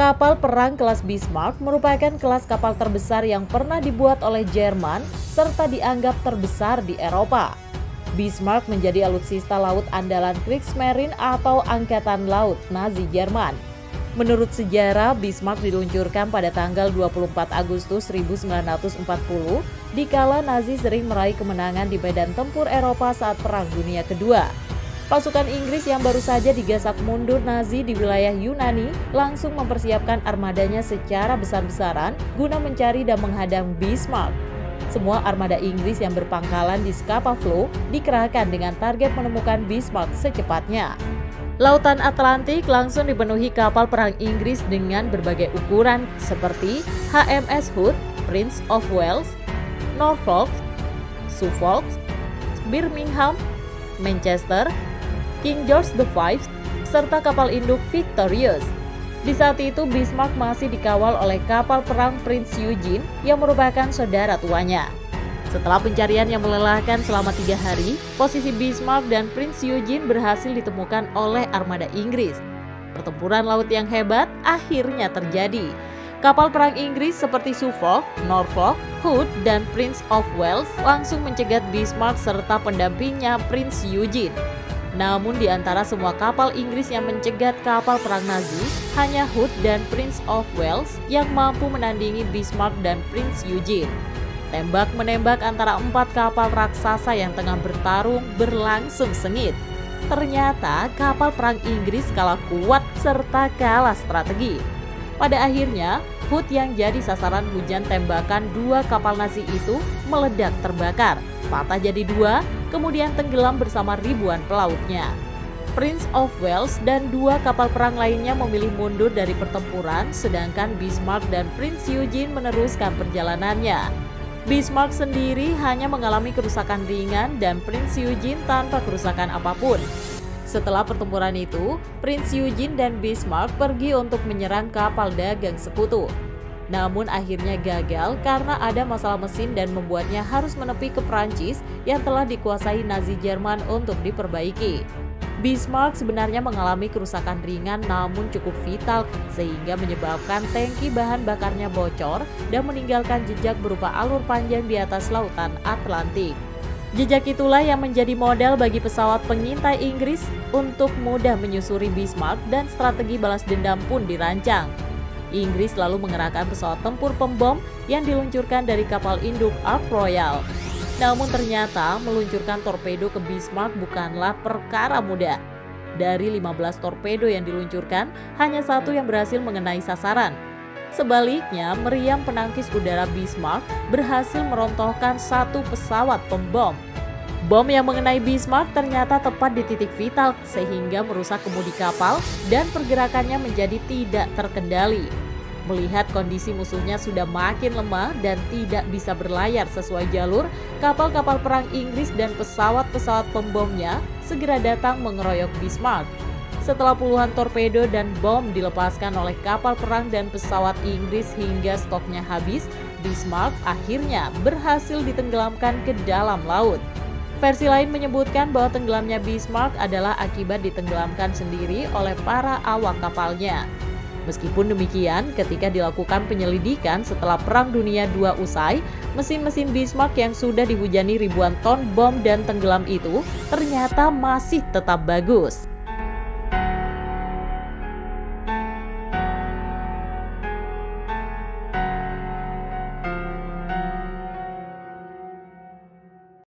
Kapal perang kelas Bismarck merupakan kelas kapal terbesar yang pernah dibuat oleh Jerman serta dianggap terbesar di Eropa. Bismarck menjadi alutsista laut andalan Kriegsmarine atau Angkatan Laut Nazi Jerman. Menurut sejarah, Bismarck diluncurkan pada tanggal 24 Agustus 1940 dikala Nazi sering meraih kemenangan di medan tempur Eropa saat Perang Dunia Kedua. Pasukan Inggris yang baru saja digasak mundur Nazi di wilayah Yunani langsung mempersiapkan armadanya secara besar-besaran guna mencari dan menghadang Bismarck. Semua armada Inggris yang berpangkalan di Scapa Flow dikerahkan dengan target menemukan Bismarck secepatnya. Lautan Atlantik langsung dipenuhi kapal perang Inggris dengan berbagai ukuran seperti HMS Hood, Prince of Wales, Norfolk, Suffolk, Birmingham, Manchester, King George V, serta kapal induk Victorious. Di saat itu Bismarck masih dikawal oleh kapal perang Prince Eugene yang merupakan saudara tuanya. Setelah pencarian yang melelahkan selama 3 hari, posisi Bismarck dan Prince Eugene berhasil ditemukan oleh armada Inggris. Pertempuran laut yang hebat akhirnya terjadi. Kapal perang Inggris seperti Suffolk, Norfolk, Hood, dan Prince of Wales langsung mencegat Bismarck serta pendampingnya Prince Eugene. Namun di antara semua kapal Inggris yang mencegat kapal perang Nazi, hanya Hood dan Prince of Wales yang mampu menandingi Bismarck dan Prince Eugene. Tembak-menembak antara 4 kapal raksasa yang tengah bertarung berlangsung sengit. Ternyata kapal perang Inggris kalah kuat serta kalah strategi. Pada akhirnya, Hood yang jadi sasaran hujan tembakan 2 kapal Nazi itu meledak terbakar, patah jadi 2, kemudian tenggelam bersama ribuan pelautnya. Prince of Wales dan 2 kapal perang lainnya memilih mundur dari pertempuran, sedangkan Bismarck dan Prince Eugene meneruskan perjalanannya. Bismarck sendiri hanya mengalami kerusakan ringan dan Prince Eugene tanpa kerusakan apapun. Setelah pertempuran itu, Prince Eugene dan Bismarck pergi untuk menyerang kapal dagang sekutu. Namun akhirnya gagal karena ada masalah mesin dan membuatnya harus menepi ke Prancis yang telah dikuasai Nazi Jerman untuk diperbaiki. Bismarck sebenarnya mengalami kerusakan ringan namun cukup vital sehingga menyebabkan tangki bahan bakarnya bocor dan meninggalkan jejak berupa alur panjang di atas lautan Atlantik. Jejak itulah yang menjadi modal bagi pesawat pengintai Inggris untuk mudah menyusuri Bismarck dan strategi balas dendam pun dirancang. Inggris lalu mengerahkan pesawat tempur pembom yang diluncurkan dari kapal induk Ark Royal. Namun ternyata meluncurkan torpedo ke Bismarck bukanlah perkara mudah. Dari 15 torpedo yang diluncurkan, hanya 1 yang berhasil mengenai sasaran. Sebaliknya, meriam penangkis udara Bismarck berhasil merontohkan 1 pesawat pembom. Bom yang mengenai Bismarck ternyata tepat di titik vital sehingga merusak kemudi kapal dan pergerakannya menjadi tidak terkendali. Melihat kondisi musuhnya sudah makin lemah dan tidak bisa berlayar sesuai jalur, kapal-kapal perang Inggris dan pesawat-pesawat pembomnya segera datang mengeroyok Bismarck. Setelah puluhan torpedo dan bom dilepaskan oleh kapal perang dan pesawat Inggris hingga stoknya habis, Bismarck akhirnya berhasil ditenggelamkan ke dalam laut. Versi lain menyebutkan bahwa tenggelamnya Bismarck adalah akibat ditenggelamkan sendiri oleh para awak kapalnya. Meskipun demikian, ketika dilakukan penyelidikan setelah Perang Dunia II usai, mesin-mesin Bismarck yang sudah dihujani ribuan ton bom dan tenggelam itu ternyata masih tetap bagus.